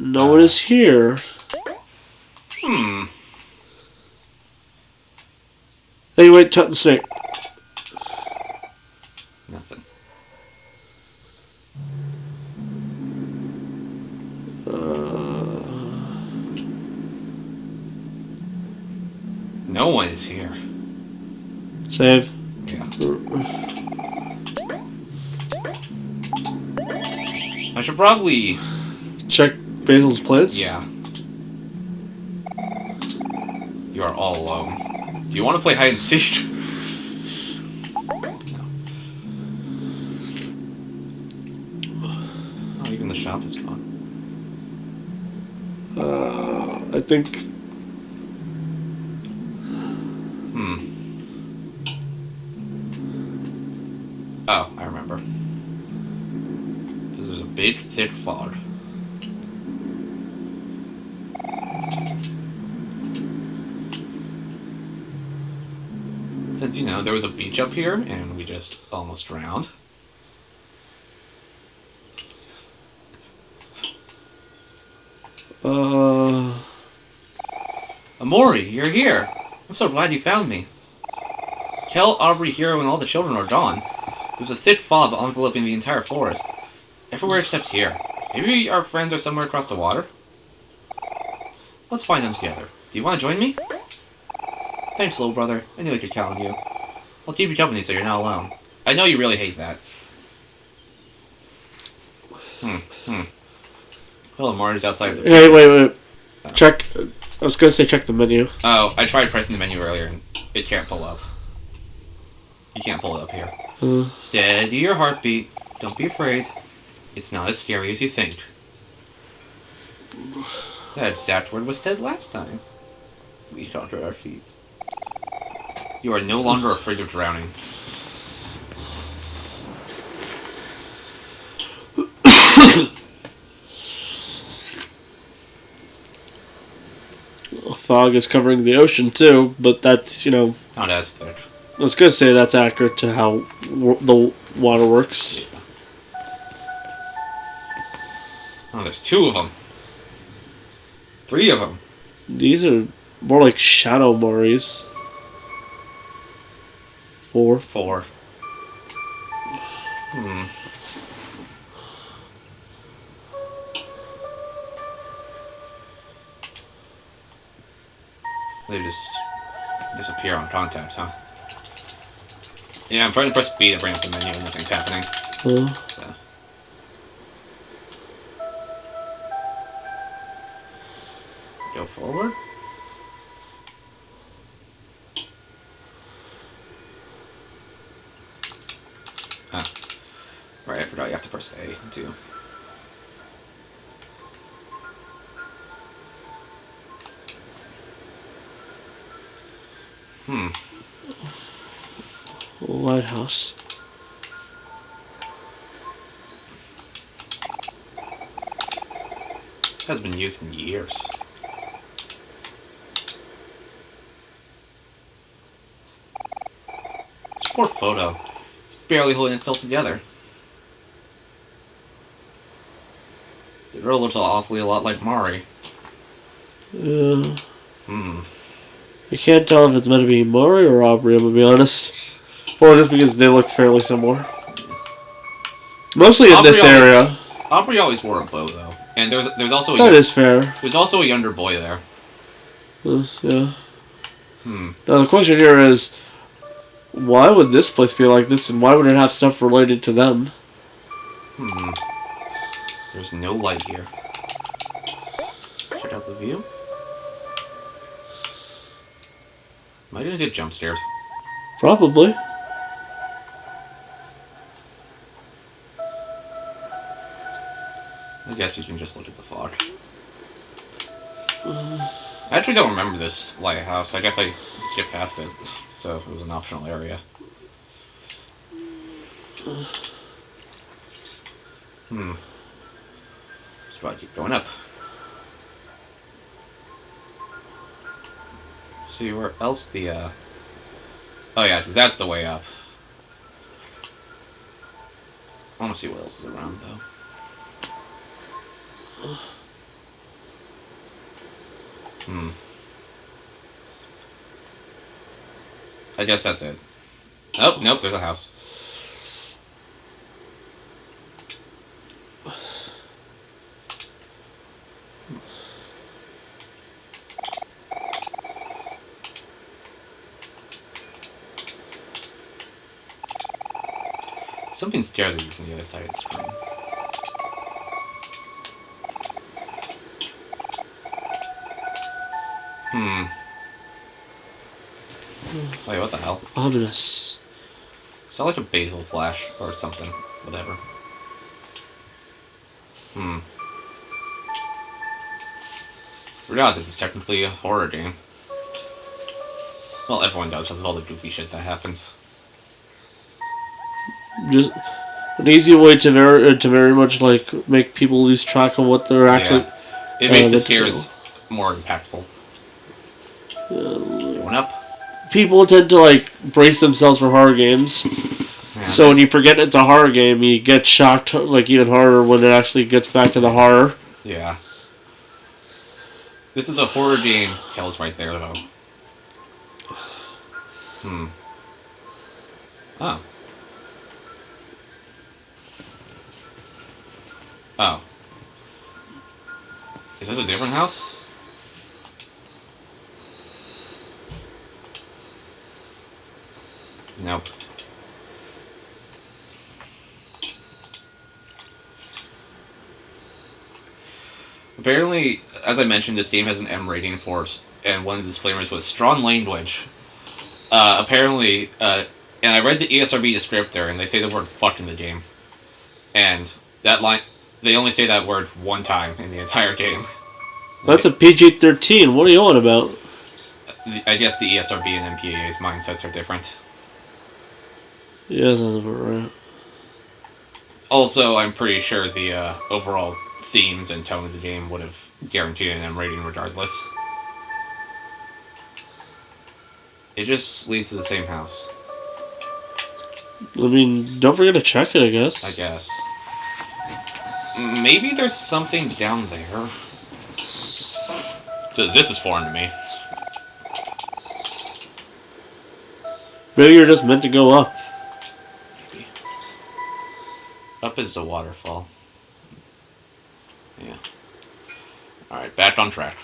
No one is here. Hey, wait, touch the snake. Nothing. No one is here. Save. Yeah. I should probably Check Basil's plates. Yeah. You are all alone. Do you want to play hide and seek? No. Oh, even the shop is gone. I think. Oh, I remember. Because there's a big, thick fog. Since, you know, there was a beach up here, and we just almost drowned. Omori, you're here. I'm so glad you found me. Kel, Aubrey, Hero, and all the children are gone. There's a thick fog enveloping the entire forest. Everywhere except here. Maybe our friends are somewhere across the water? Let's find them together. Do you want to join me? Thanks, little brother. I knew I could count on you. I'll keep you company so you're not alone. I know you really hate that. Well, Omori's outside the... Hey, wait. Check. I was gonna say check the menu. Oh, I tried pressing the menu earlier and it can't pull up. You can't pull it up here. Steady your heartbeat. Don't be afraid. It's not as scary as you think. That exact word was said last time. We thought to our feet. You are no longer afraid of drowning. Fog is covering the ocean too, but that's, you know... Not as thick. I was gonna say that's accurate to how the water works. Yeah. Oh, there's 2 of them. 3 of them. These are more like shadow Moris. 4. 4. They just disappear on contact, huh? Yeah, I'm trying to press B to bring up the menu and nothing's happening. So. Go forward. Right, I forgot you have to press A too. Lighthouse. Has been used in years. This poor photo. It's barely holding itself together. It really looks awfully a lot like Mari. I can't tell if it's meant to be Mori or Aubrey, I'm gonna be honest. Well, just because they look fairly similar. Mostly in this area. Aubrey always wore a bow, though. And there's also That is fair. There's also a younger boy there. Yeah. Now the question here is, why would this place be like this, and why would it have stuff related to them? There's no light here. Check out the view. Am I gonna get jump scared? Probably. I guess you can just look at the fog. I actually don't remember this lighthouse. I guess I skipped past it, so it was an optional area. Just about to keep going up. See where else the, Oh yeah, because that's the way up. I want to see what else is around, though. I guess that's it. Oh, nope, there's a house. Something scares at you from the other side of the screen. Wait, what the hell? Ominous. Sound like a basil flash or something. Whatever. Forgot this is technically a horror game. Well, everyone does because of all the goofy shit that happens. Just an easy way to very much like make people lose track of what they're actually. Yeah. It makes the scares more impactful. Going up. People tend to like brace themselves for horror games. Yeah. So when you forget it's a horror game, you get shocked like even harder when it actually gets back to the horror. Yeah. This is a horror game. Kel's right there though. Oh. Oh. Is this a different house? Nope. Apparently, as I mentioned, this game has an M rating for, and one of the disclaimers was strong language. Apparently, and I read the ESRB descriptor, and they say the word fuck in the game. And that line, they only say that word one time in the entire game. That's a PG-13. What are you on about? I guess the ESRB and MPAA's mindsets are different. Yeah, sounds about right. Also, I'm pretty sure the overall themes and tone of the game would have guaranteed an M rating regardless. It just leads to the same house. I mean, don't forget to check it, I guess. I guess. Maybe there's something down there. This is foreign to me. Maybe you're just meant to go up. Maybe. Up is the waterfall. Yeah. Alright, back on track.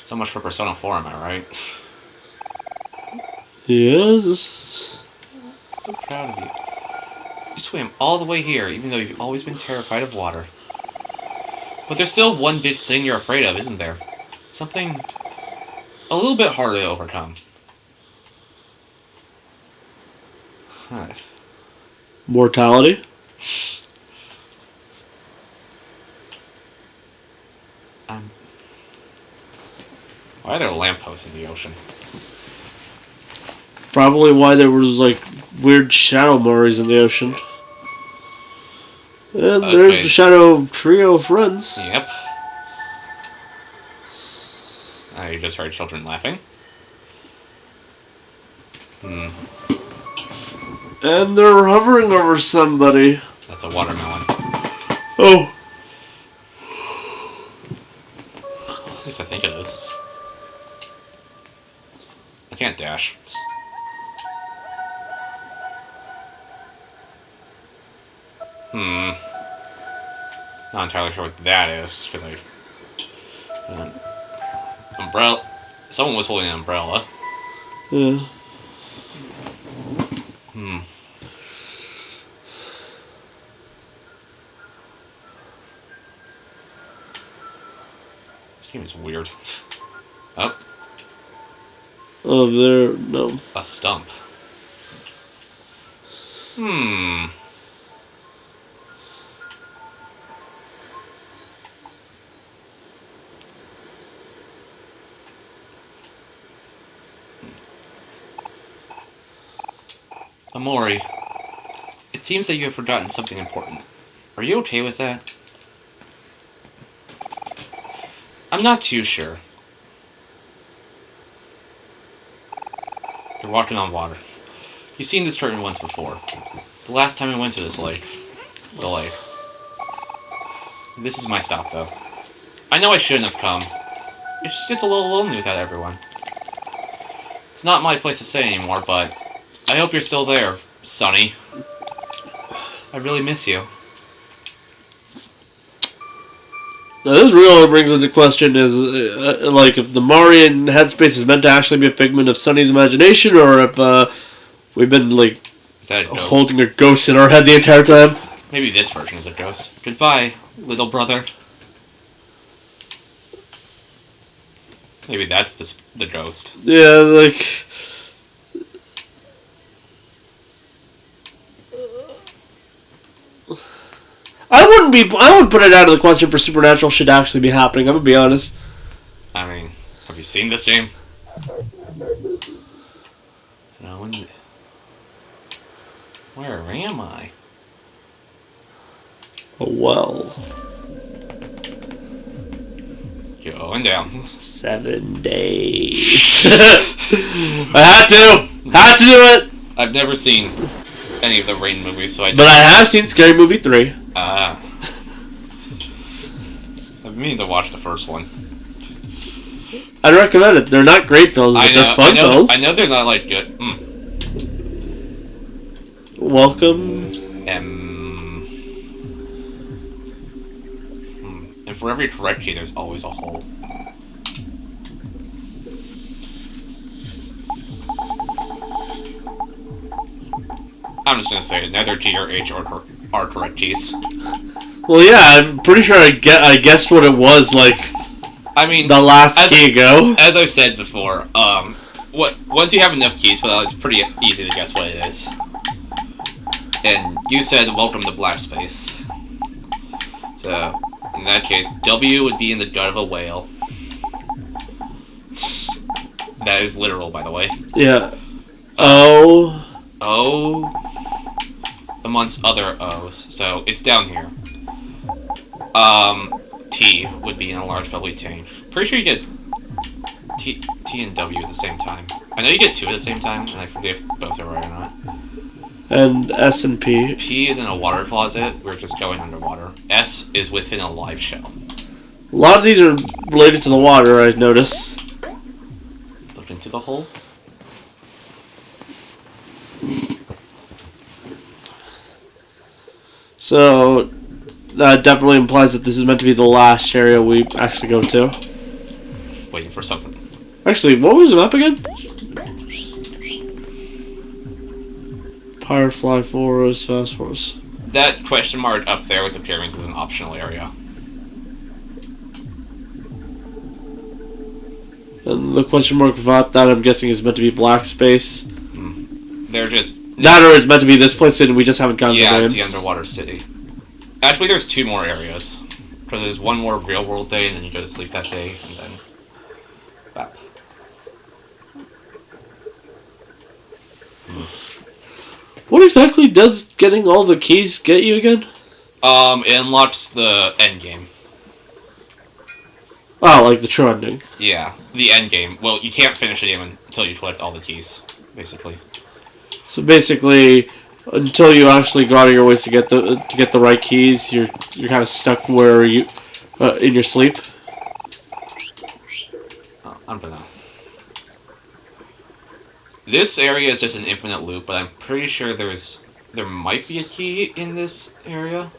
So much for Persona 4, am I right? Yeah, just... So proud of you. You swam all the way here, even though you've always been terrified of water. But there's still one big thing you're afraid of, isn't there? Something a little bit harder to overcome. Huh. Mortality? Why are there lampposts in the ocean? Probably why there was like weird shadow Moris in the ocean. And there's the shadow trio of friends. Yep. You just heard children laughing. And they're hovering over somebody. That's a watermelon. Oh. At least I think it is. I can't dash. Not entirely sure what that is, because umbrella. Someone was holding an umbrella. Yeah. This game is weird. Oh. Oh, there, no. A stump. Omori, it seems that you have forgotten something important. Are you okay with that? I'm not too sure. You're walking on water. You've seen this curtain once before. The last time I went to this lake. The lake. This is my stop, though. I know I shouldn't have come. It just gets a little lonely without everyone. It's not my place to say anymore, but I hope you're still there, Sonny. I really miss you. Now, this really brings into question is, like, if the Marian headspace is meant to actually be a figment of Sonny's imagination, or if we've been, like, Is that a ghost? holding a ghost in our head the entire time. Maybe this version is a ghost. Goodbye, little brother. Maybe that's the ghost. Yeah, like... I wouldn't put it out of the question for supernatural should actually be happening, I'm gonna be honest. I mean, have you seen this game? No one... Where am I? Oh, well. Going down. 7 days. I had to do it! I've never seen any of the Rain movies, so I don't... But I have seen Scary Movie 3. Ah. I've been meaning to watch the first one. I'd recommend it. They're not great films, but they're fun films. I know they're not, like, good. Welcome. And for every correct key, there's always a hole. I'm just gonna say neither G or H are correct keys. Well, yeah, I'm pretty sure I guessed what it was, like, I mean, the last key ago. As I've said before, once you have enough keys for that, it's pretty easy to guess what it is. And you said, welcome to black space. So, in that case, W would be in the gut of a whale. That is literal, by the way. Yeah. O. Amongst other O's. So, it's down here. T would be in a large bubbly tank. Pretty sure you get T and W at the same time. I know you get two at the same time, and I forget if both are right or not. And S and P. P is in a water closet. We're just going underwater. S is within a live shell. A lot of these are related to the water, I notice. Look into the hole. So, that definitely implies that this is meant to be the last area we actually go to. Waiting for something. Actually, what was the map again? Firefly Forest, Fast Forest. That question mark up there with the pyramids is an optional area. And the question mark without that, I'm guessing, is meant to be black space. They're just... That or it's meant to be this place, and we just haven't gotten Yeah, to it's the underwater city. Actually, there's two more areas. Because there's one more real world day, and then you go to sleep that day, and then... Bap. What exactly does getting all the keys get you again? It unlocks the end game. Oh, like the true ending. Yeah, the end game. Well, you can't finish the game until you collect all the keys, basically. So basically, until you actually go out of your ways to get the right keys, you're kind of stuck where you in your sleep. Oh, I don't know. This area is just an infinite loop, but I'm pretty sure there might be a key in this area.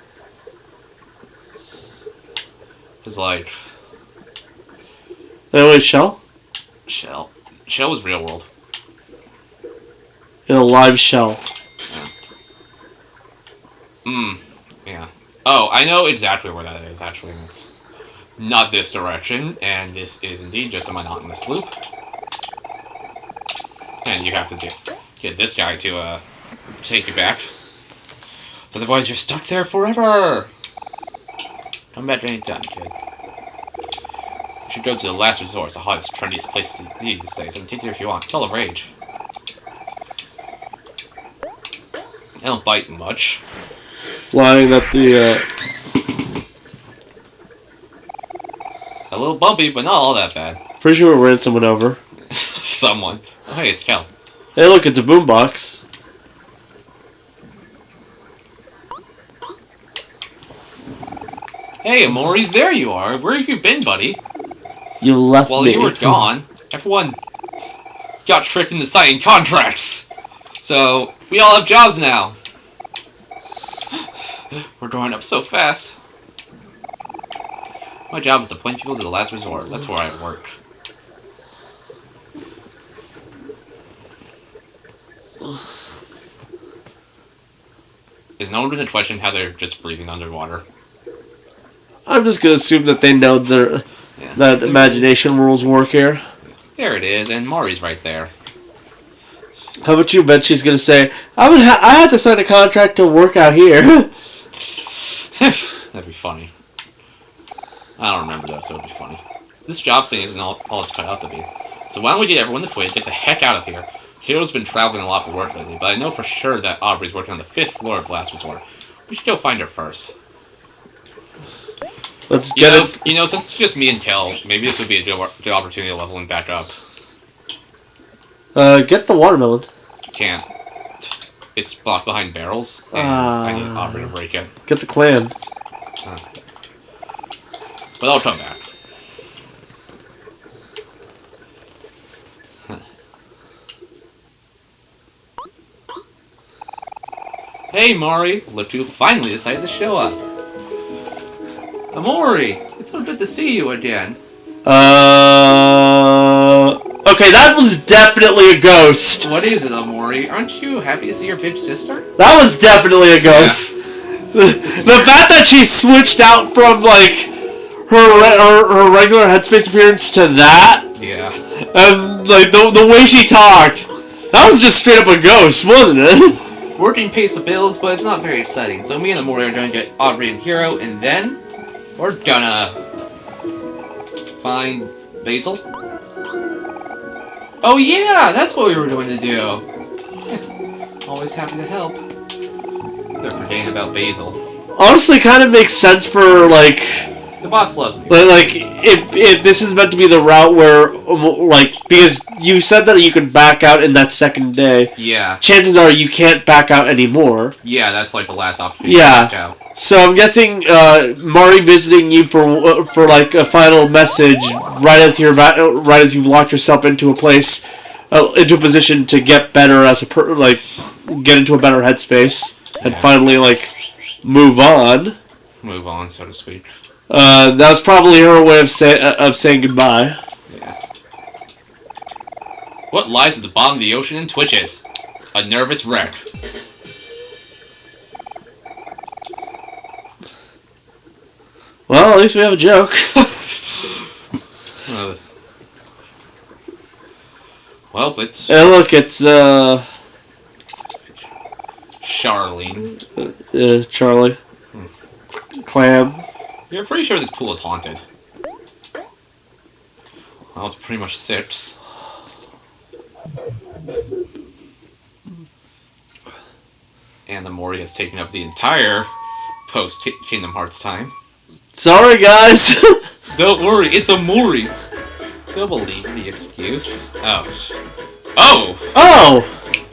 Cause like. Anyway, Shell was real world. In a live shell. Yeah. Oh, I know exactly where that is, actually. It's not this direction, and this is indeed just a monotonous loop. And you have to get this guy to, take you back. So otherwise you're stuck there forever! Come back anytime, kid. You should go to the last resort. It's the hottest, trendiest place to be these days. I can take you if you want. It's all the rage. I don't bite much. Flying up the, A little bumpy, but not all that bad. Pretty sure we ran someone over. Someone. Oh, hey, it's Kel. Hey, look, it's a boombox. Hey, Omori, there you are. Where have you been, buddy? You left While me. you were gone, everyone got tricked into signing contracts. So, we all have jobs now. We're growing up so fast. My job is to point people to the last resort. That's where I work. Is no one going to question how they're just breathing underwater? I'm just gonna assume that they know that imagination rules work here. There it is, and Maury's right there. How about you bet she's gonna say, I had to sign a contract to work out here. That'd be funny. I don't remember though, so it'd be funny. This job thing isn't all it's cut out to be. So why don't we get everyone to quit, get the heck out of here? Hero's been traveling a lot for work lately, but I know for sure that Aubrey's working on the 5th floor of Last Resort. We should go find her first. Let's get it. You know, since it's just me and Kel, maybe this would be a good opportunity to level him back up. Get the watermelon. Can't. It's blocked behind barrels, and I need Aubrey to break it. Get the clam. But I'll come back. Hey, Maury! Look who finally decided to show up. Omori! It's so good to see you again. Okay, that was definitely a ghost. What is it, Omori? Aren't you happy to see your big sister? That was definitely a ghost. Yeah. The fact that she switched out from, like, her regular Headspace appearance to that. Yeah. And, like, the way she talked. That was just straight up a ghost, wasn't it? Working pays the bills, but it's not very exciting. So me and Omori are going to get Aubrey and Hero, and then we're gonna find Basil. Oh yeah, that's what we were going to do. Always happy to help. They're forgetting about Basil. Honestly, kind of makes sense for, like... The boss loves me. Like, if this is meant to be the route where, like, because you said that you could back out in that second day. Yeah. Chances are you can't back out anymore. Yeah, that's like the last opportunity to back out. So I'm guessing Mari visiting you for like a final message right as you've locked yourself into a place, into a position to get better as get into a better headspace and finally like move on. Move on, so to speak. That was probably her way of saying goodbye. Yeah. What lies at the bottom of the ocean and twitches? A nervous wreck. Well, at least we have a joke. Well, it's... And look, it's, Charlene. Charlie. Clam. You're pretty sure this pool is haunted. Well, it's pretty much 6. And the Omori has taken up the entire post-Kingdom Hearts time. Sorry, guys. Don't worry, it's Omori. They'll believe the excuse. Oh. Oh! Oh!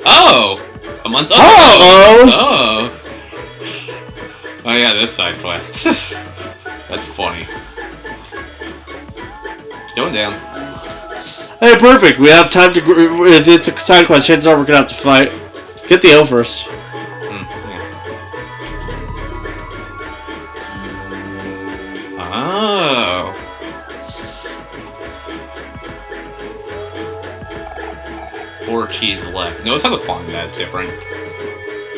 Oh! A month's up. Oh! Oh yeah, this side quest. That's funny. Going down. Hey, perfect. We have time to... If it's a side quest, chances are we're gonna have to fight. Get the O first. Oh. 4 keys left. Notice how the font is different.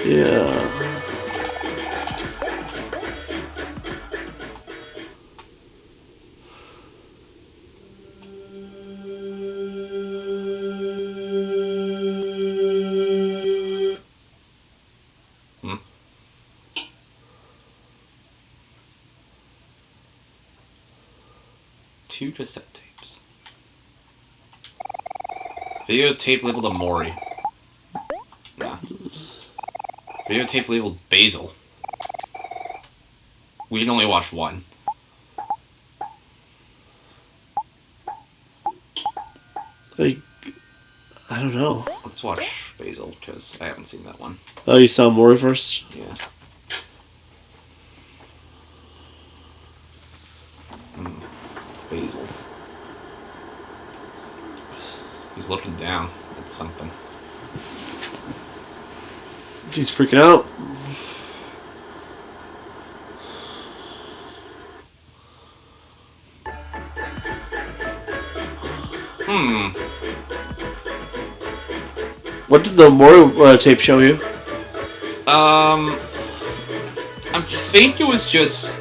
Yeah. Two cassette tapes. Videotape labeled Omori. Nah. Videotape labeled Basil. We can only watch one. I don't know. Let's watch Basil, because I haven't seen that one. Oh, you saw Mori first? Yeah. Weasel. He's looking down at something. He's freaking out. What did the Omori tape show you? I think it was just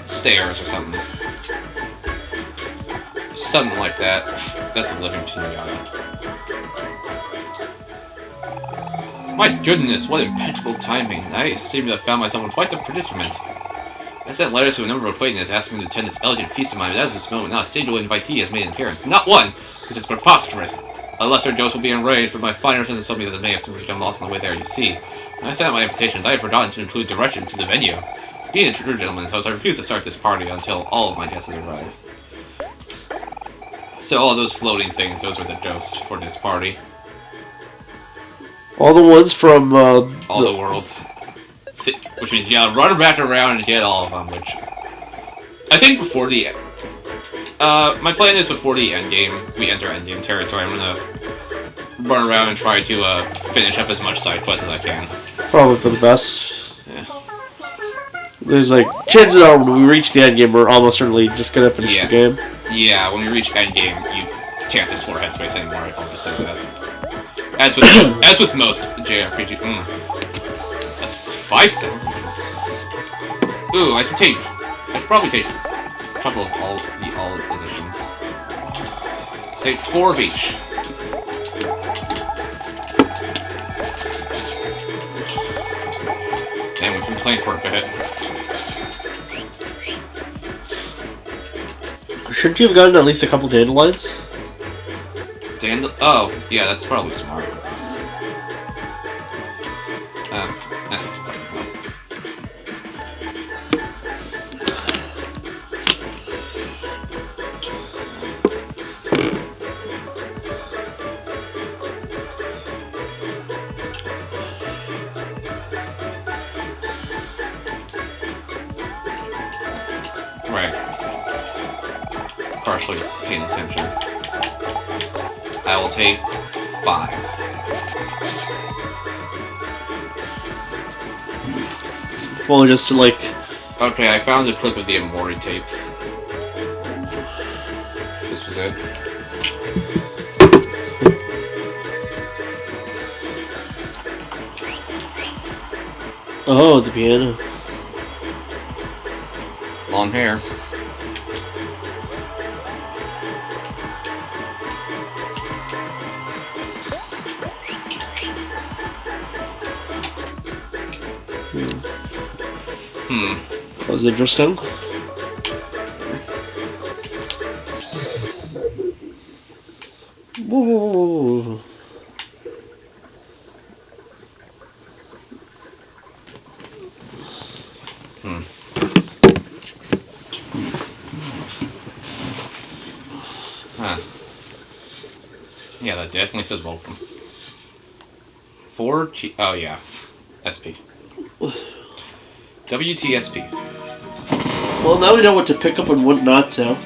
stairs or something. Something like that. That's a living pinata. My goodness, what impeccable timing. I seem to have found myself in quite the predicament. I sent letters to a number of acquaintances asking me to attend this elegant feast of mine, but as of this moment, not a single invitee has made an appearance. Not one! This is preposterous. A lesser dose will be enraged, but my finer sense told me that they may have simply become lost on the way there, you see. When I sent out my invitations, I had forgotten to include directions to the venue. Being a true gentleman's host, I refuse to start this party until all of my guests arrive. So all those floating things, those were the dose for this party. All the ones from all the worlds. Which means you gotta run back around and get all of them, which... I think before the... my plan is before the endgame, we enter endgame territory, I'm gonna run around and try to finish up as much side quests as I can. Probably for the best. Yeah. There's like, chances are when we reach the endgame, we're almost certainly just gonna finish the game. Yeah, when we reach endgame, you can't explore headspace anymore, I'll just say that. As with most JRPG. 5,000 books. Ooh, I could probably take a couple of all editions. Take 4 of each. Damn, we've been playing for a bit. Shouldn't you have gotten at least a couple dandelions? Oh, yeah, that's probably smart. Right. Partially paying attention. I will take 5. Well, just to like... Okay, I found a clip of the Omori tape. This was it. Oh, the piano. Long hair. That was interesting. Whoa. Huh. Yeah, that definitely says welcome. 4 G... Oh, yeah. SP. WTSP. Well, now we know what to pick up and what not to. Yeah.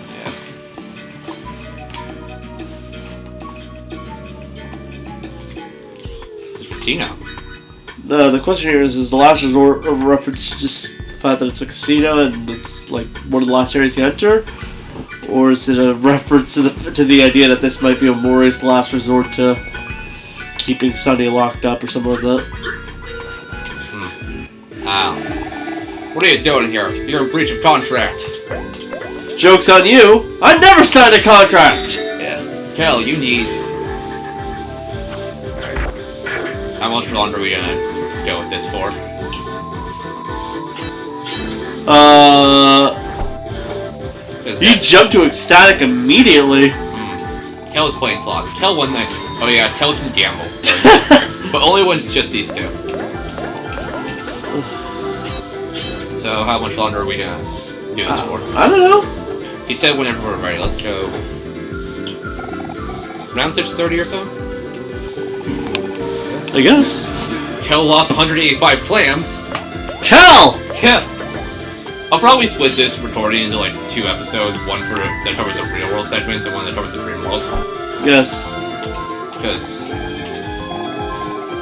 It's a casino. No, the question here is the last resort a reference to just the fact that it's a casino and it's like one of the last areas you enter? Or is it a reference to the idea that this might be Omori's last resort to keeping Sunny locked up or something like that? Ow. What are you doing here? You're in breach of contract. Joke's on you! I never signed a contract! Yeah. Kel, you need... How much longer are we gonna go with this for? You jumped to ecstatic immediately. Kel is playing slots. Kel won that. Oh yeah, Kel can gamble. But only when it's just these two. So how much longer are we gonna do this for? I don't know. He said whenever we're ready. Let's go. Around 6:30 or so? I guess. Kel lost 185 clams. Kel! I'll probably split this recording into like 2 episodes, one that covers the real world segments and one that covers the dream world. Yes. Because,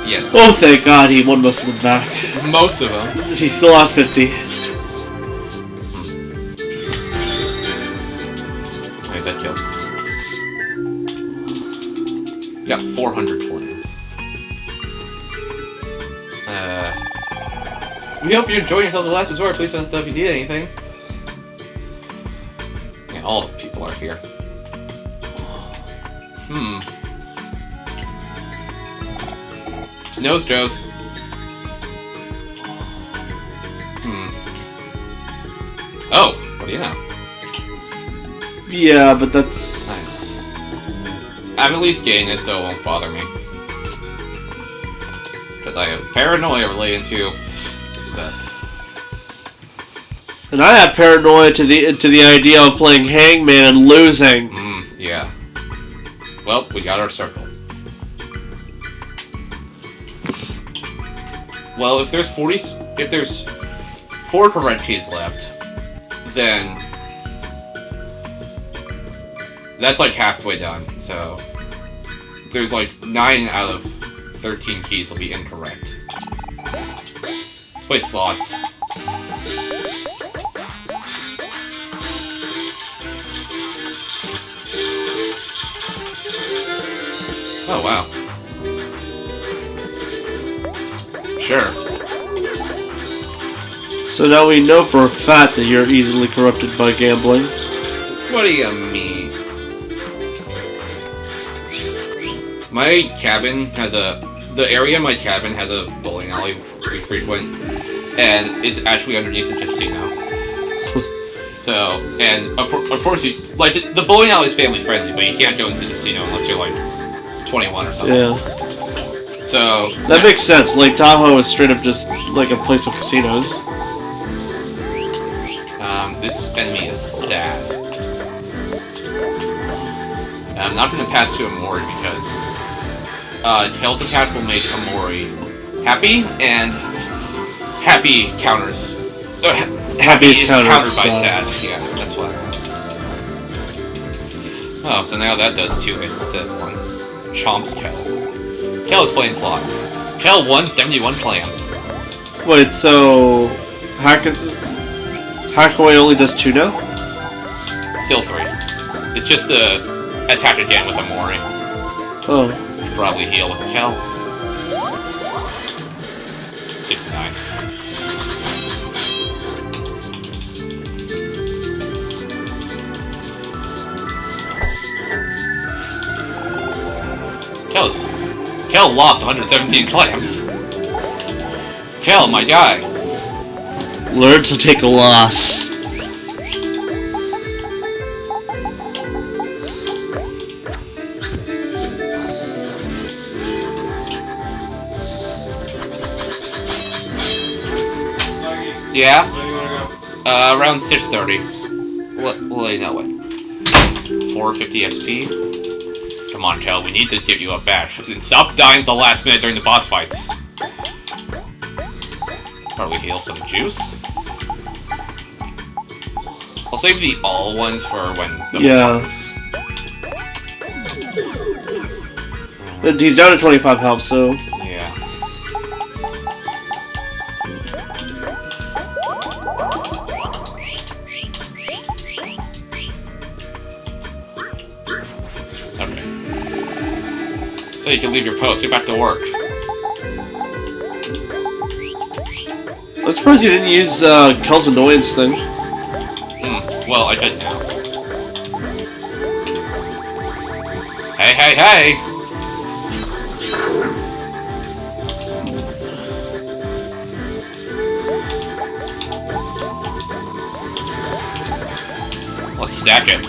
yeah. Oh, thank God he won most of them back. Most of them. He still lost 50. Alright, that killed. Got 400 flames. We hope you're enjoying yourselves at last resort. Please let us know if you need anything. Yeah, all the people are here. Nose Joes. Oh, what do you know? Yeah, but that's... Nice. I'm at least getting it, so it won't bother me. Because I have paranoia related to stuff. And I have paranoia to the idea of playing Hangman and losing. Yeah. Well, we got our circle. Well, if there's 4 correct keys left, then that's like halfway done. So there's like 9 out of 13 keys will be incorrect. Let's play slots. Oh, wow. Sure. So now we know for a fact that you're easily corrupted by gambling. What do you mean? My cabin has the area in my cabin has a bowling alley we frequent, and it's actually underneath the casino. So, and of course, the bowling alley is family friendly, but you can't go into the casino unless you're like 21 or something. Yeah. So that makes sense. Lake Tahoe is straight up just like a place with casinos. This enemy is sad. I'm not going to pass to Omori because Kale's attack will make Omori happy, and happy counters. Happy is countered by sad. Yeah, that's why. Oh, so now that does 2 hits instead of 1. Chomps Kel. Kel is playing slots. Kel won 71 clams. Wait, so Hackaway only does 2 now? Still 3. It's just the attack again with Omori. Oh. Probably heal with Kel. 69. Kel lost 117 clams. Kel, my guy. Learn to take a loss. Yeah? Around 6:30. Well, you know what? 450 XP? Come on, Kel, we need to give you a bash. And stop dying at the last minute during the boss fights. Probably heal some juice. I'll save the all ones for when the... Yeah. And he's down to 25 health, so... Yeah. Okay. So you can leave your post, get back to work. I'm surprised you didn't use Kel's annoyance thing. Well, I could now. Hey, hey, hey! Let's stack it.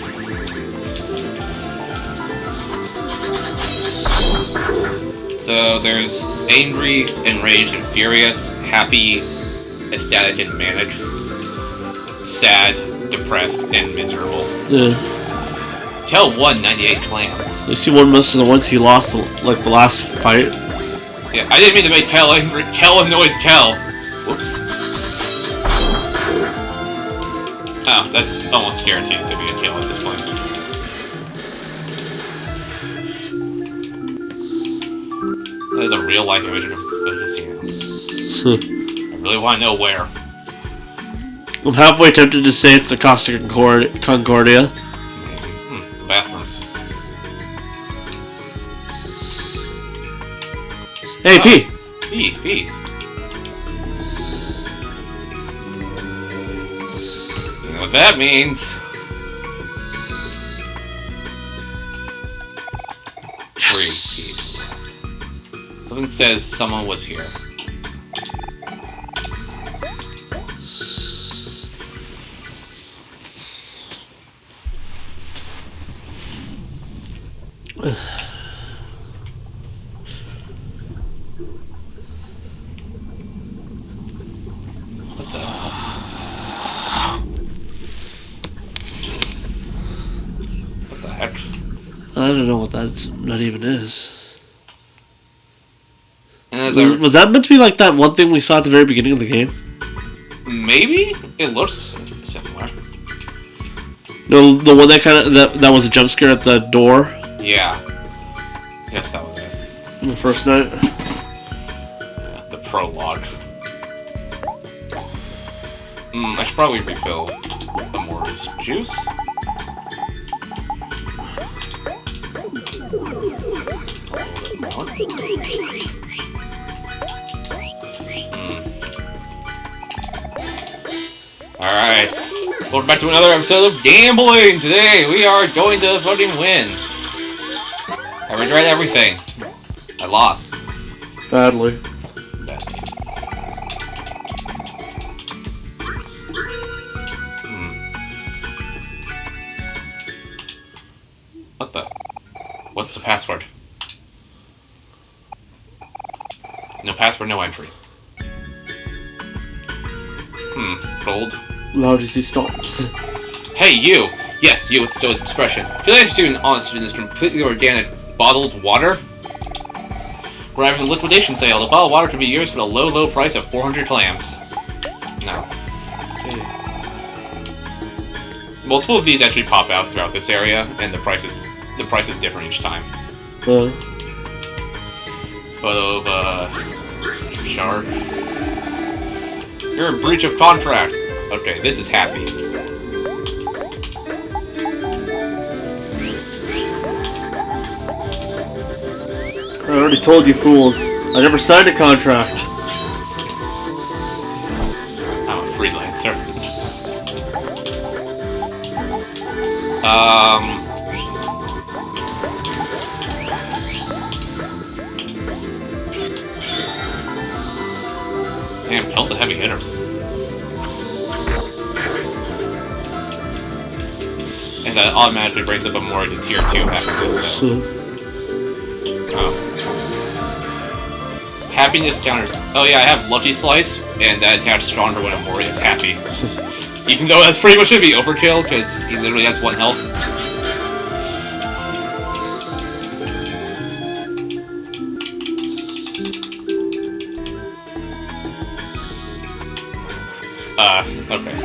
So there's angry, enraged, and furious, happy, ecstatic, and manic, sad, depressed, and miserable. Yeah. Kel won 98 clams. At least he won most of the ones he lost, like the last fight. Yeah, I didn't mean to make Kel angry. Kel annoys Kel. Whoops. Oh, that's almost guaranteed to be a kill at this point. That is a real-life image of a casino. I really want to know where. I'm halfway tempted to say it's the Costa Concordia. The bathrooms. Hey, P! P. You know what that means? Yes. 3 P. Something says someone was here. What the hell? What the heck? I don't know what that even is. And as Was that meant to be like that one thing we saw at the very beginning of the game? maybe it looks similar. No, the one that was a jump scare at the door Yeah. Yes, that was it. on the first night. Yeah, the prologue. I should probably refill Omori's juice. A little bit more. Alright. Welcome back to another episode of Gambling! Today we are going to fucking win. I regret everything. I lost. Badly. Badly. What the? What's the password? No password, no entry. Gold. Largely stops. Hey, you! Yes, you with stoic expression. Feel like you're honest in this completely organic bottled water? We're having a liquidation sale. The bottled water can be yours for the low, low price of 400 clams. No. Multiple of these actually pop out throughout this area, and the price is different each time. Photo of a shark. You're in breach of contract. Okay, this is happy. I already told you fools. I never signed a contract. I'm a freelancer. Damn, Kel's a heavy hitter. And that automatically brings up Omori to tier 2 happiness, so. Happiness counters. Oh yeah, I have Lucky Slice, and that attacks stronger when Omori is happy. Even though that's pretty much gonna be overkill, because he literally has 1 health. Okay.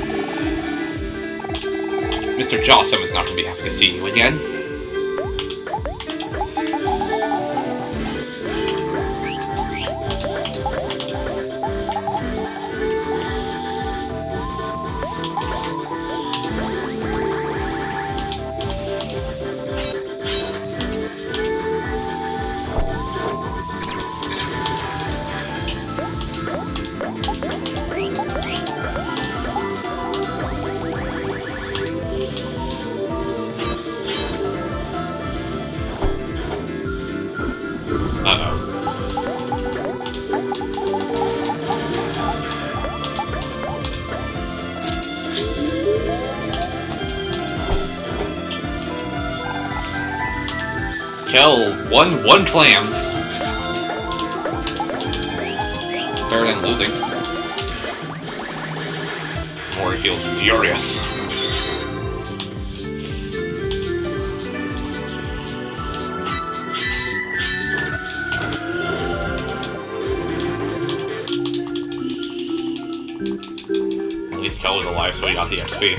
Mr. Jossum is not gonna be happy to see you again. Kel won 1 clams. Better than losing. Omori feels furious. At least Kel was alive, so he got the XP.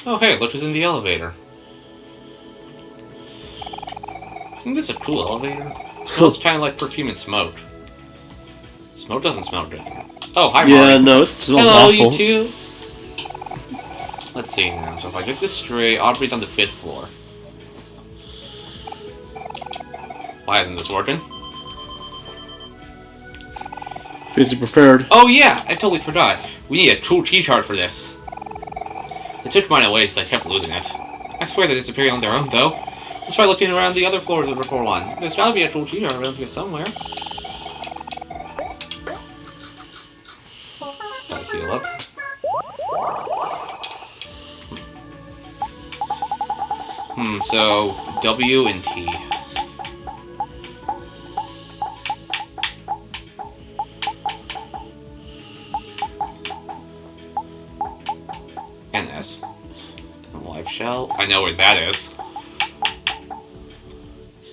Oh hey, look who's in the elevator. Isn't this a cool elevator? It smells kind of like perfume and smoke. Smoke doesn't smell good. Oh, hi, Marty. Yeah, no, it smells Hello, awful. you two. Let's see now. So if I get this straight, Aubrey's on the 5th floor. Why isn't this working? Busy prepared. Oh yeah, I totally forgot. We need a cool key card for this. They took mine away because I kept losing it. I swear they're disappearing on their own, though. Let's try looking around the other floors of the 4-1. There's gotta be a cool key card around here somewhere. Gotta heal up. So W and T. And S. A live shell. I know where that is.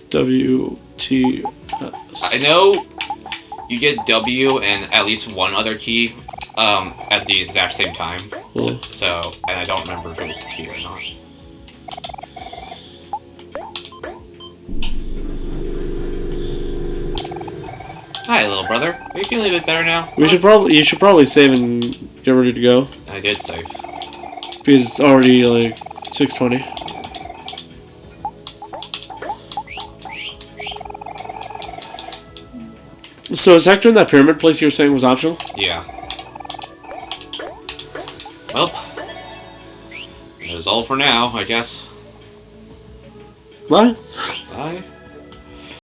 WTS. I know you get W and at least one other key at the exact same time. Cool. So, and I don't remember if it was T or not. Hi, little brother. Are you feeling a bit better now? You should probably save and get ready to go. I did save. Because it's already like 6:20. So is Hector in that pyramid place you were saying was optional? Yeah. Well, that is all for now, I guess. What? Bye.